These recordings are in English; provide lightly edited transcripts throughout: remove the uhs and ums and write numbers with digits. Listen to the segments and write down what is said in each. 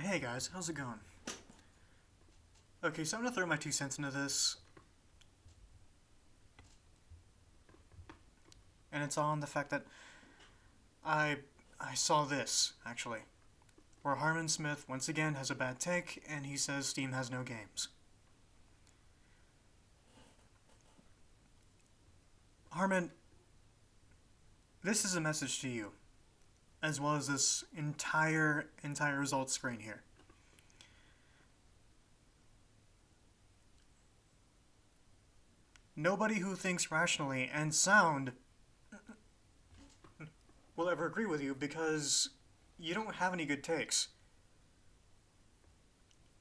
Hey guys, how's it going? Okay, so I'm gonna throw my 2 cents into this, and it's on the fact that I I saw this actually, where Harman Smith once again has a bad take, and he says Steam has no games. Harman, this is a message to you, as well as this entire results screen here. Nobody who thinks rationally and sound will ever agree with you because you don't have any good takes.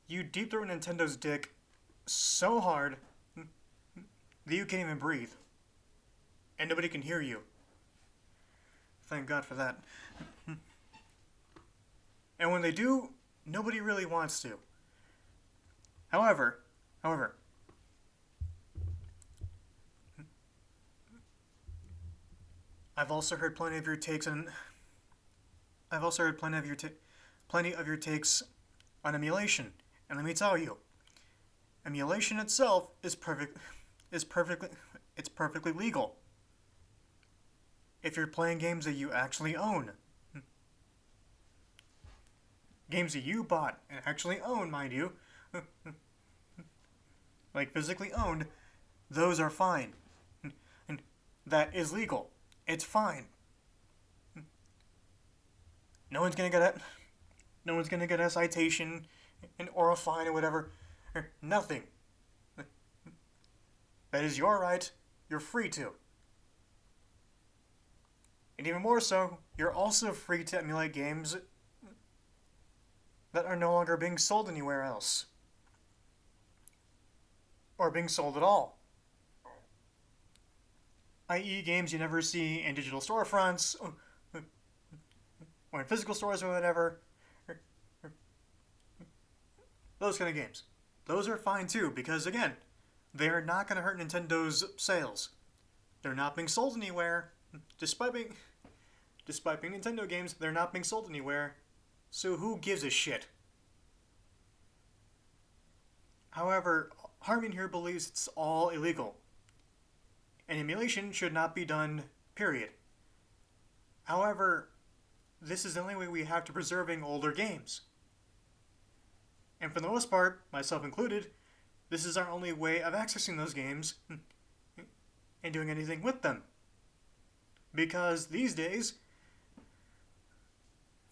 You deep throat Nintendo's dick so hard that you can't even breathe. And nobody can hear you. Thank God for that. And when they do, nobody really wants to. However, I've also heard plenty of your takes on I've also heard plenty of your takes on emulation. And let me tell you, emulation itself is perfectly legal. If you're playing games that you actually own. Games that you bought and actually own, mind you. Like physically owned, those are fine. And that is legal. It's fine. No one's gonna get it. No one's gonna get a citation or a fine or whatever. Nothing. That is your right. You're free to. And even more so, you're also free to emulate games that are no longer being sold anywhere else. Or being sold at all. I.e. games you never see in digital storefronts, or in physical stores or whatever. Those kind of games. Those are fine too, because again, they're not going to hurt Nintendo's sales. They're not being sold anywhere. Despite being Nintendo games, they're not being sold anywhere. So who gives a shit? However, Harman here believes it's all illegal. And emulation should not be done, period. However, this is the only way we have to preserving older games. And for the most part, myself included, this is our only way of accessing those games and doing anything with them. Because these days,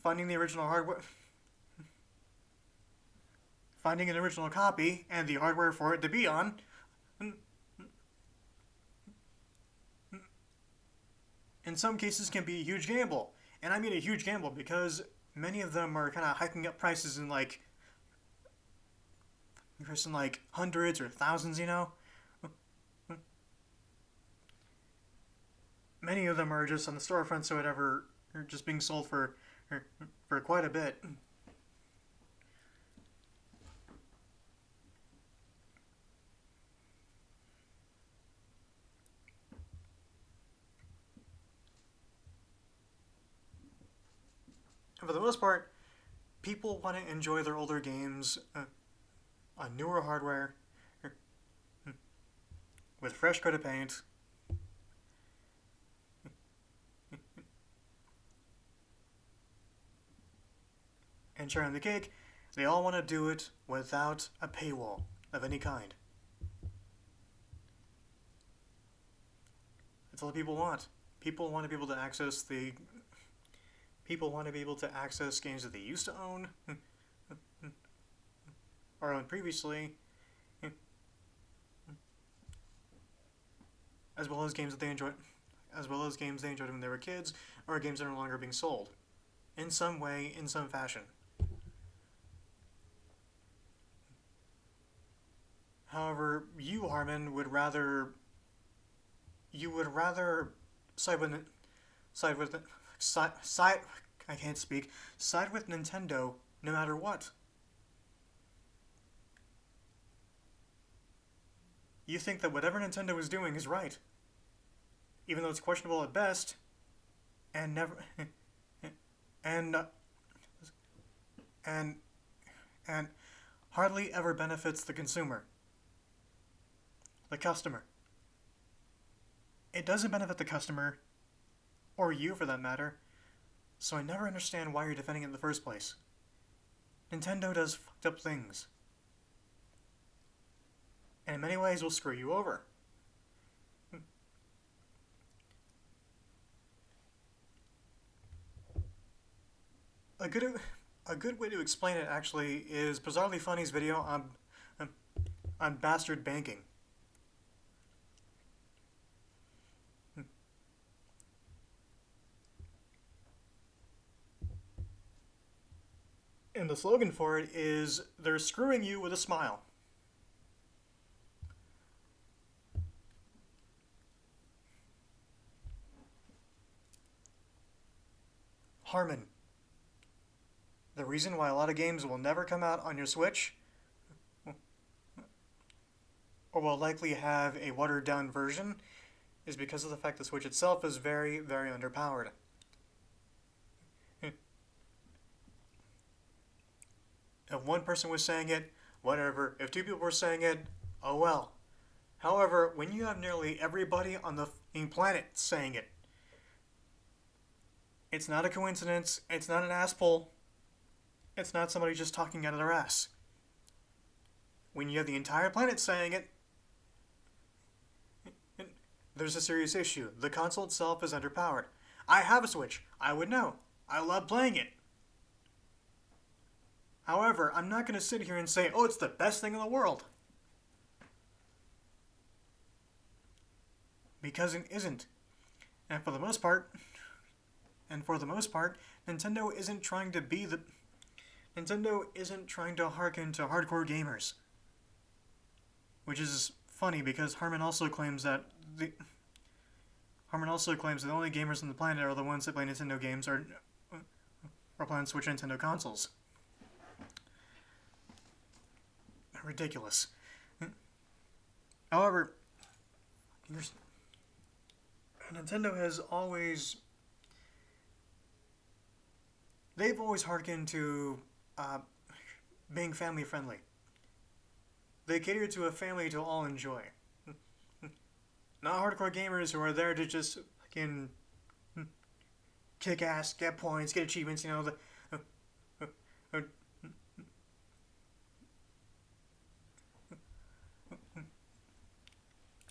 finding the original hardware, finding an original copy and the hardware for it to be on, in some cases can be a huge gamble. And I mean a huge gamble because many of them are kind of hiking up prices in like hundreds or thousands, you know? Many of them are just on the storefronts or whatever, or just being sold for quite a bit. And for the most part, people want to enjoy their older games on newer hardware with fresh coat of paint. And sharing the cake, they all want to do it without a paywall of any kind. That's all people want. People want to be able to access games that they used to own or owned previously, as well as games they enjoyed when they were kids, or games that are no longer being sold, in some way, in some fashion. However, you, Harman, would rather side with side with side I can't speak side with Nintendo no matter what. You think that whatever Nintendo is doing is right, even though it's questionable at best, and never and and hardly ever benefits the consumer, the customer. It doesn't benefit the customer, or you for that matter, so I never understand why you're defending it in the first place. Nintendo does fucked up things, and in many ways will screw you over. A good way to explain it actually is Bizarrely Funny's video on bastard banking. And the slogan for it is, they're screwing you with a smile. Harman. The reason why a lot of games will never come out on your Switch, or will likely have a watered down version, is because of the fact the Switch itself is very, very underpowered. If one person was saying it, whatever. If two people were saying it, oh well. However, when you have nearly everybody on the planet saying it, it's not a coincidence, it's not an ass pull, it's not somebody just talking out of their ass. When you have the entire planet saying it, there's a serious issue. The console itself is underpowered. I have a Switch. I would know. I love playing it. However, I'm not going to sit here and say, oh, it's the best thing in the world. Because it isn't. And for the most part, Nintendo isn't trying to be the... Nintendo isn't trying to hearken to hardcore gamers. Which is funny because Harman also claims that the only gamers on the planet are the ones that play Nintendo games or play on Switch Nintendo consoles. Ridiculous. However, Nintendo has always... They've always hearkened to being family friendly. They cater to a family to all enjoy. Not hardcore gamers who are there to just fucking kick ass, get points, get achievements, you know,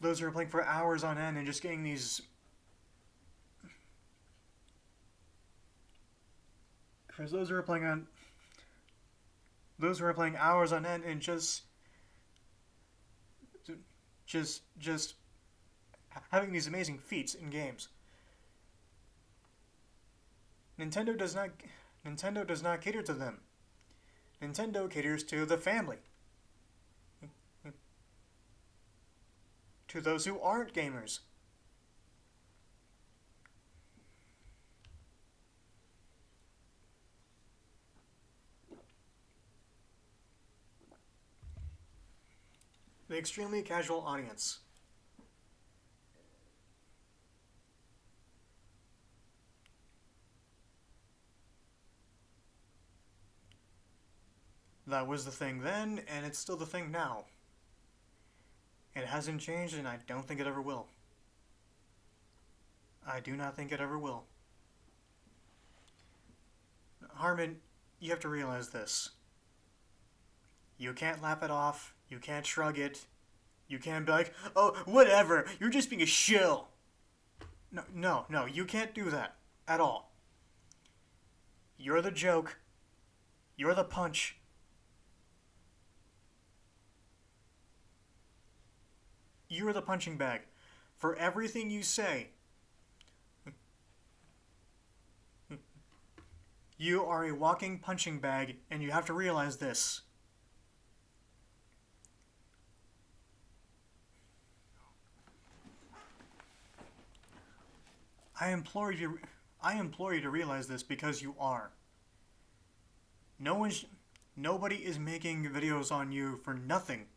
those who are playing for hours on end and just getting these... Because those who are playing hours on end and just having these amazing feats in games. Nintendo does not cater to them. Nintendo caters to the family. To those who aren't gamers. The extremely casual audience. That was the thing then, and it's still the thing now. It hasn't changed, and I don't think it ever will. I do not think it ever will. Harman, you have to realize this. You can't laugh it off. You can't shrug it. You can't be like, oh, whatever, you're just being a shill. No, you can't do that. At all. You're the joke. You're the punch. You're the punching bag. For everything you say, you are a walking punching bag, and you have to realize this. I implore you to realize this because you are. Nobody is making videos on you for nothing.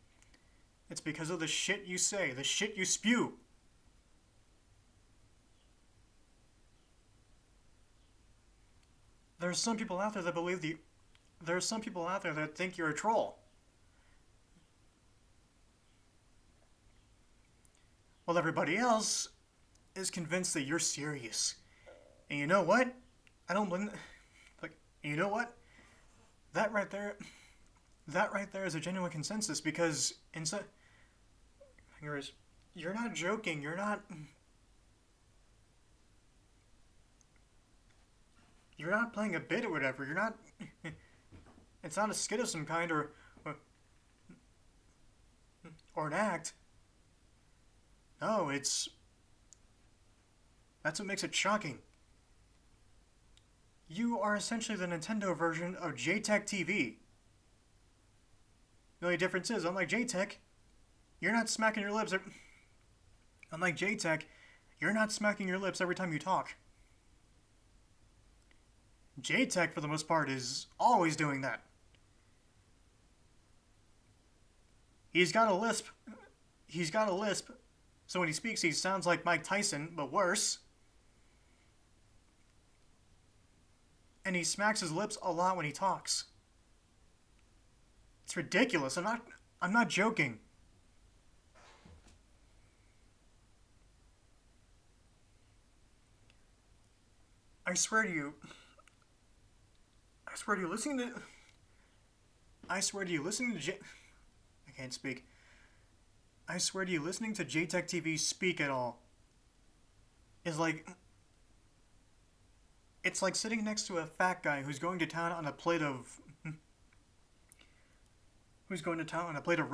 It's because of the shit you say, the shit you spew. There's some people out there that believe there are some people out there that think you're a troll. While everybody else is convinced that you're serious. And you know what? I don't blame. Like, you know what? That right there, that right there is a genuine consensus because you're not joking. You're not playing a bit or whatever. You're not. It's not a skit of some kind or an act. No, that's what makes it shocking. You are essentially the Nintendo version of JTech TV. The only difference is, unlike JTech, you're not smacking your lips. Unlike JTech, you're not smacking your lips every time you talk. JTech, for the most part, is always doing that. He's got a lisp. So when he speaks, he sounds like Mike Tyson, but worse. And he smacks his lips a lot when he talks. It's ridiculous. I'm not joking. I swear to you, listening to I swear to you, I can't speak. I swear to you, listening to JTech TV speak at all is like... It's like sitting next to a fat guy who's going to town on a plate of... Going to town on a plate of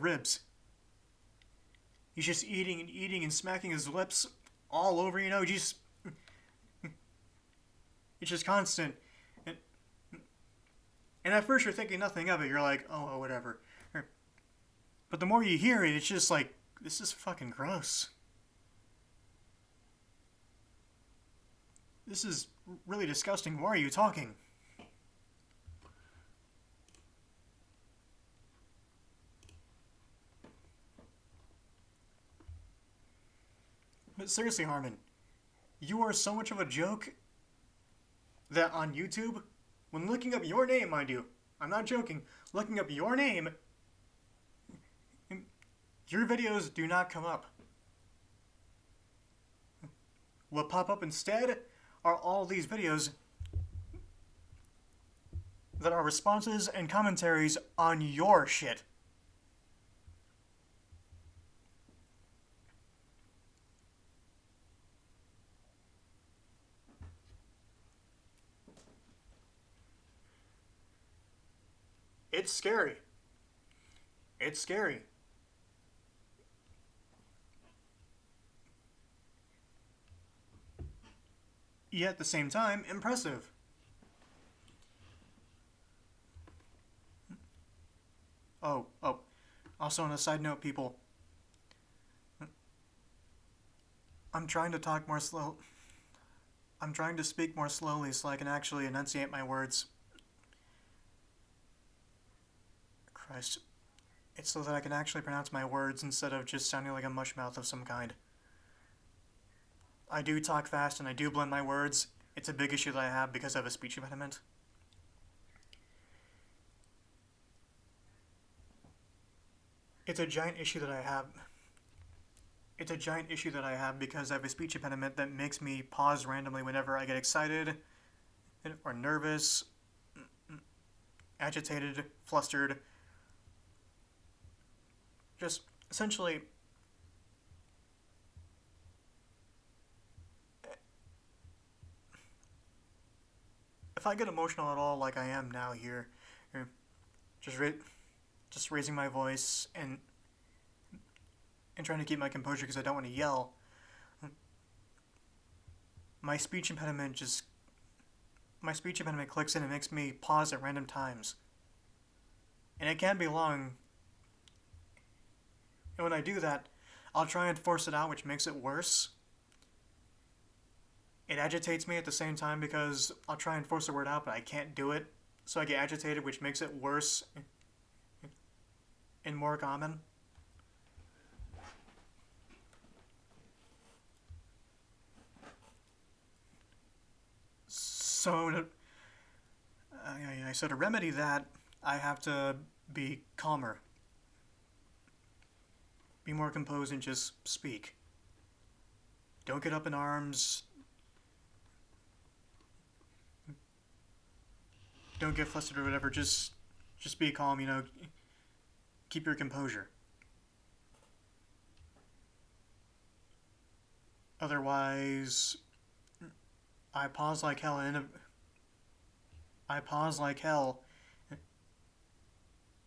ribs. He's just eating and eating and smacking his lips all over, just... It's just constant. And at first you're thinking nothing of it. You're like, oh, whatever. But the more you hear it, it's just like, this is fucking gross. This is really disgusting. Why are you talking? But seriously, Harman, you are so much of a joke that on YouTube, when looking up your name, mind you, I'm not joking, looking up your name, your videos do not come up. What pop up instead are all these videos that are responses and commentaries on your shit. It's scary. It's scary. Yet at the same time, impressive. Oh. Also on a side note, people, I'm trying to talk more slow. I'm trying to speak more slowly so I can actually enunciate my words. Christ. It's so that I can actually pronounce my words instead of just sounding like a mushmouth of some kind. I do talk fast and I do blend my words. It's a big issue that I have because I have a speech impediment. It's a giant issue that I have. It's a giant issue that I have because I have a speech impediment that makes me pause randomly whenever I get excited or nervous, agitated, flustered. Just essentially, if I get emotional at all, like I am now here, just raising my voice and trying to keep my composure because I don't want to yell, my speech impediment clicks in and makes me pause at random times, and it can be long. And when I do that, I'll try and force it out, which makes it worse. It agitates me at the same time because I'll try and force the word out, but I can't do it. So I get agitated, which makes it worse and more common. So I said to remedy that, I have to be calmer, be more composed, and just speak. Don't get up in arms. Don't get flustered or whatever. Just be calm. Keep your composure. Otherwise, I pause like hell and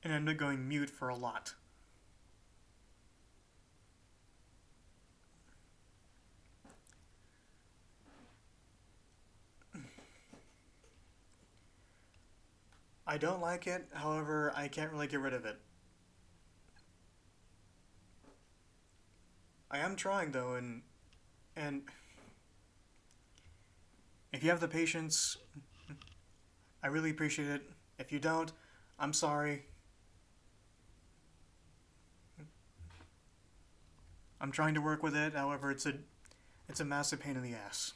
end up going mute for a lot. I don't like it, however, I can't really get rid of it. I am trying though, and if you have the patience, I really appreciate it. If you don't, I'm sorry. I'm trying to work with it, however, it's a massive pain in the ass.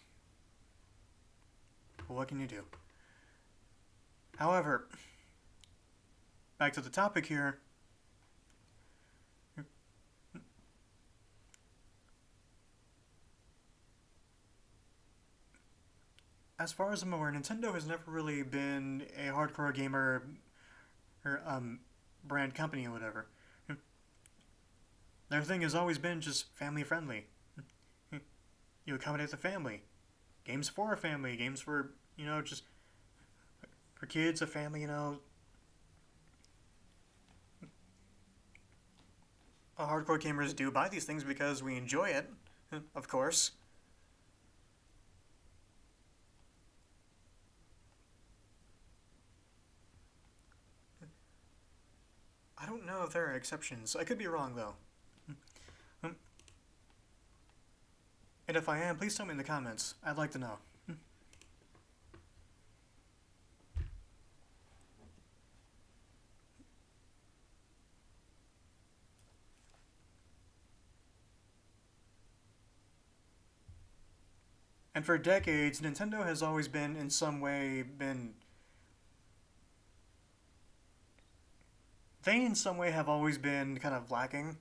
But what can you do? However, back to the topic here. As far as I'm aware, Nintendo has never really been a hardcore gamer or brand company or whatever. Their thing has always been just family friendly. You accommodate the family. Games for a family. Games for, just for kids, a family, hardcore gamers do buy these things because we enjoy it, of course. I don't know if there are exceptions. I could be wrong, though. And if I am, please tell me in the comments. I'd like to know. And for decades, Nintendo has always been, in some way, They, in some way, have always been kind of lacking.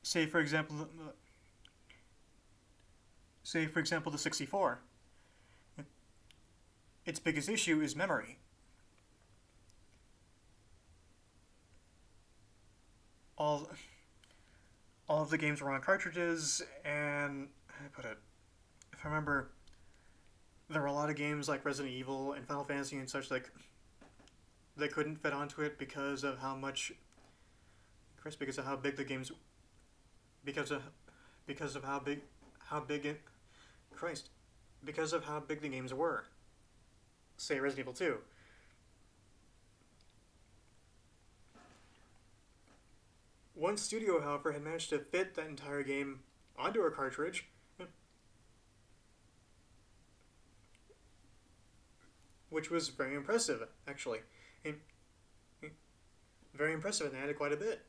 Say, for example, the 64. Its biggest issue is memory. All of the games were on cartridges, and if I remember, there were a lot of games like Resident Evil and Final Fantasy and such that couldn't fit onto it because of how big the games, because of how big the games were. Say Resident Evil 2. One studio, however, had managed to fit that entire game onto a cartridge, which was very impressive, actually. Very impressive, and they added quite a bit.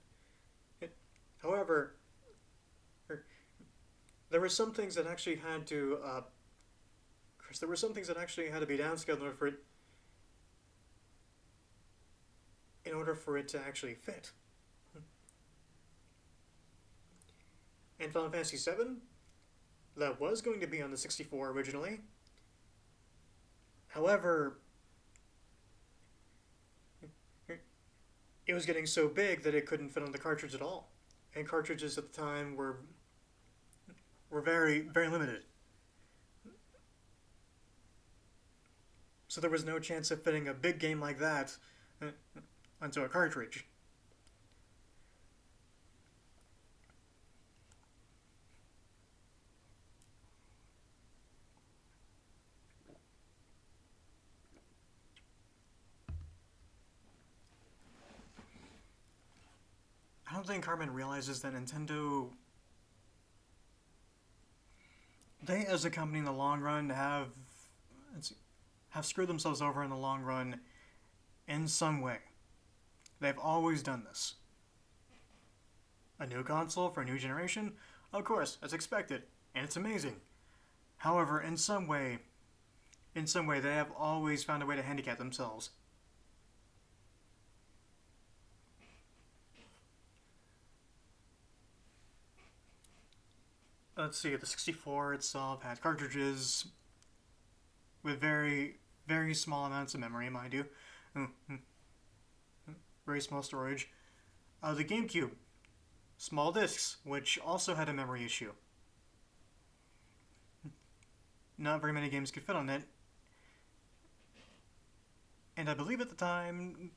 However, there were some things that actually had to be downscaled in order for it to actually fit. And Final Fantasy VII, that was going to be on the 64 originally. However, it was getting so big that it couldn't fit on the cartridge at all. And cartridges at the time were very, very limited. So there was no chance of fitting a big game like that onto a cartridge. I don't think Harman realizes that they as a company in the long run have screwed themselves over in the long run in some way. They've always done this. A new console for a new generation? Of course, as expected, and it's amazing. However, in some way, they have always found a way to handicap themselves. Let's see, the 64 itself had cartridges with very, very small amounts of memory, mind you. Very small storage. The GameCube, small discs, which also had a memory issue. Not very many games could fit on it. And I believe at the time,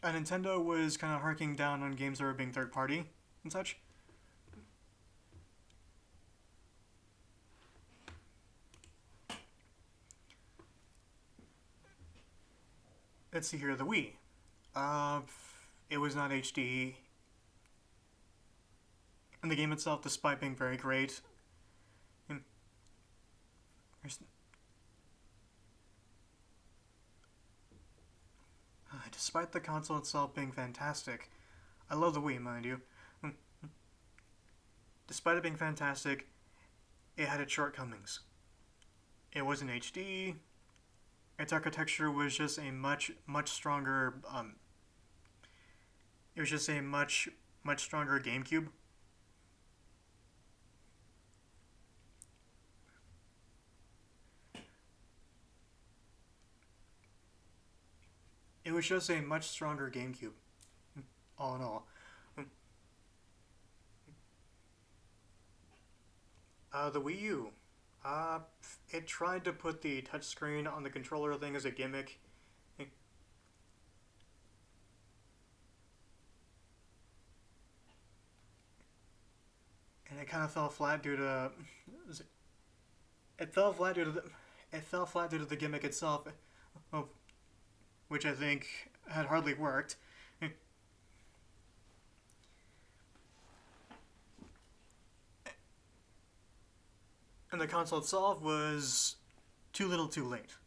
Nintendo was kind of harking down on games that were being third party and such. Let's see here, the Wii. It was not HD. And the game itself, despite being very great, despite the console itself being fantastic, I love the Wii, mind you. Despite it being fantastic, it had its shortcomings. It wasn't HD. Its architecture was just a much stronger. It was just a much stronger GameCube. It was just a much stronger GameCube, all in all. The Wii U. It tried to put the touchscreen on the controller thing as a gimmick. And it kind of fell flat due to. It fell flat due to the. It fell flat due to the gimmick itself, which I think had hardly worked. And the console itself was too little too late.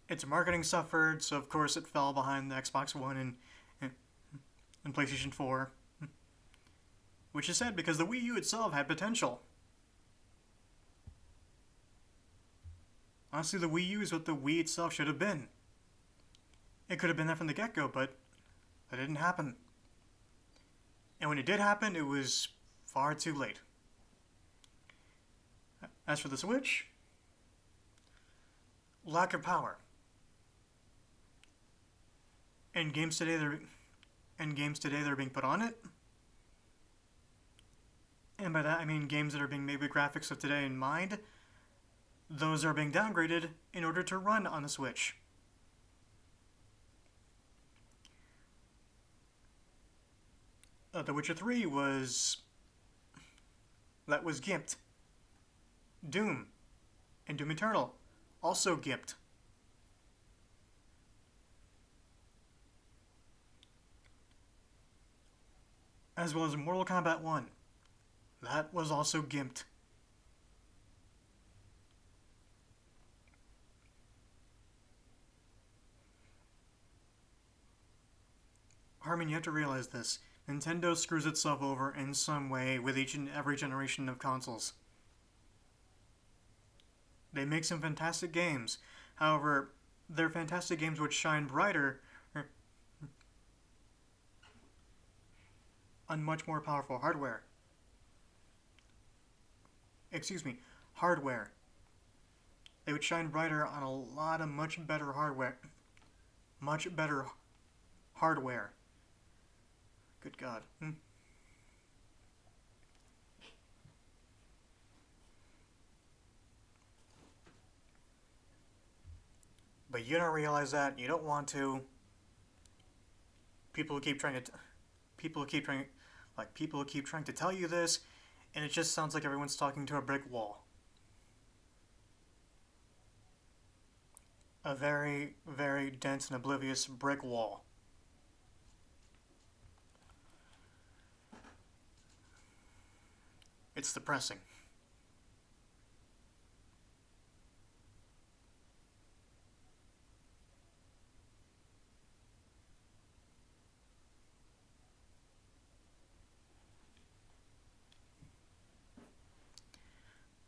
Its marketing suffered, so of course it fell behind the Xbox One and PlayStation 4. Which is sad because the Wii U itself had potential. Honestly, the Wii U is what the Wii itself should have been. It could have been that from the get-go, but that didn't happen. And when it did happen, it was far too late. As for the Switch, lack of power. And games today they're being put on it. And by that I mean games that are being made with graphics of today in mind. Those are being downgraded in order to run on the Switch. The Witcher 3 was gimped. Doom and Doom Eternal also gimped. As well as Mortal Kombat 1. That was also gimped. Harman, you have to realize this. Nintendo screws itself over in some way with each and every generation of consoles. They make some fantastic games. However, their fantastic games would shine brighter on much more powerful hardware. Hardware. They would shine brighter on a lot of much better hardware. Much better hardware. Good God. But you don't realize that. You don't want to. People keep trying to tell you this, and it just sounds like everyone's talking to a brick wall. A very, very dense and oblivious brick wall. It's depressing.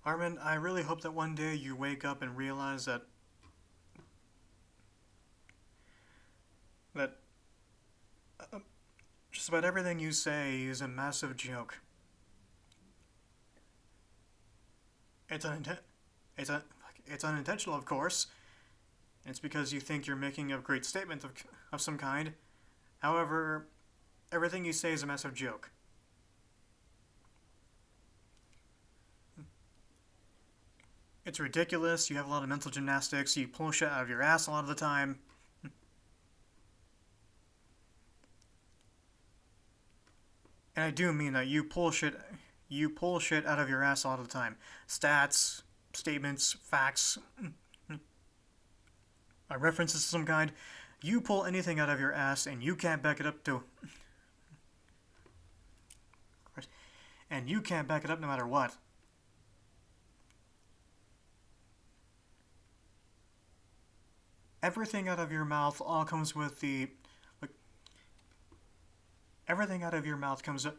Harman, I really hope that one day you wake up and realize that uh, just about everything you say is a massive joke. It's uninten- it's un- it's unintentional, of course. It's because you think you're making a great statement of some kind. However, everything you say is a massive joke. It's ridiculous. You have a lot of mental gymnastics. You pull shit out of your ass a lot of the time. And I do mean that you pull shit out of your ass a lot of the time. Stats, statements, facts, references of some kind. You pull anything out of your ass and you can't back it up and you can't back it up no matter what. Everything out of your mouth all comes with the like, everything out of your mouth comes up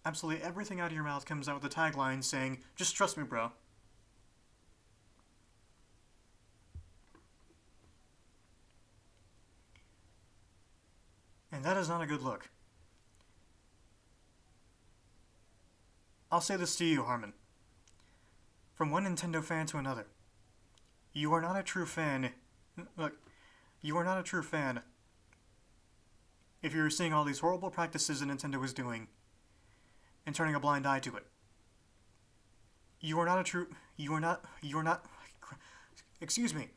absolutely everything out of your mouth comes out with the tagline saying, "Just trust me, bro." And that is not a good look. I'll say this to you, Harman. From one Nintendo fan to another. You are not a true fan. Look, you are not a true fan if you're seeing all these horrible practices that Nintendo is doing and turning a blind eye to it. You are not a true. You are not. You are not. Excuse me.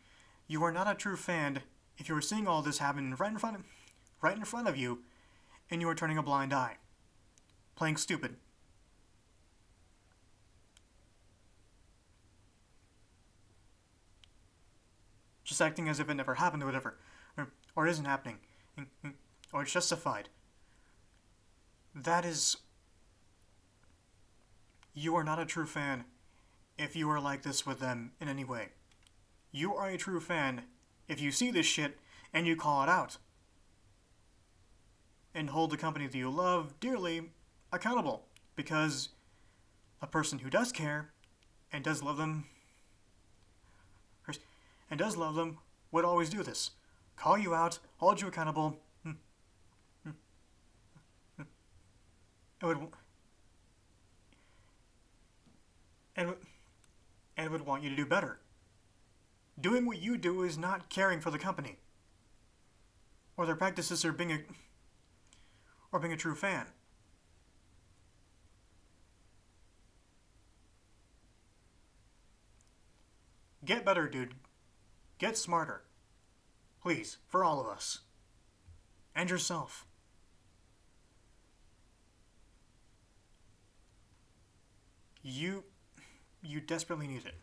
You are not a true fan if you are seeing all this happen right in front of you, and you are turning a blind eye, playing stupid. Just acting as if it never happened or whatever, or isn't happening, or it's justified. That is. You are not a true fan if you are like this with them in any way. You are a true fan if you see this shit and you call it out. And hold the company that you love dearly accountable. Because a person who does care and does love them would always do this. Call you out, hold you accountable, and would want you to do better. Doing what you do is not caring for the company, or their practices, or being a true fan. Get better, dude. Get smarter. Please, for all of us. And yourself. You desperately need it.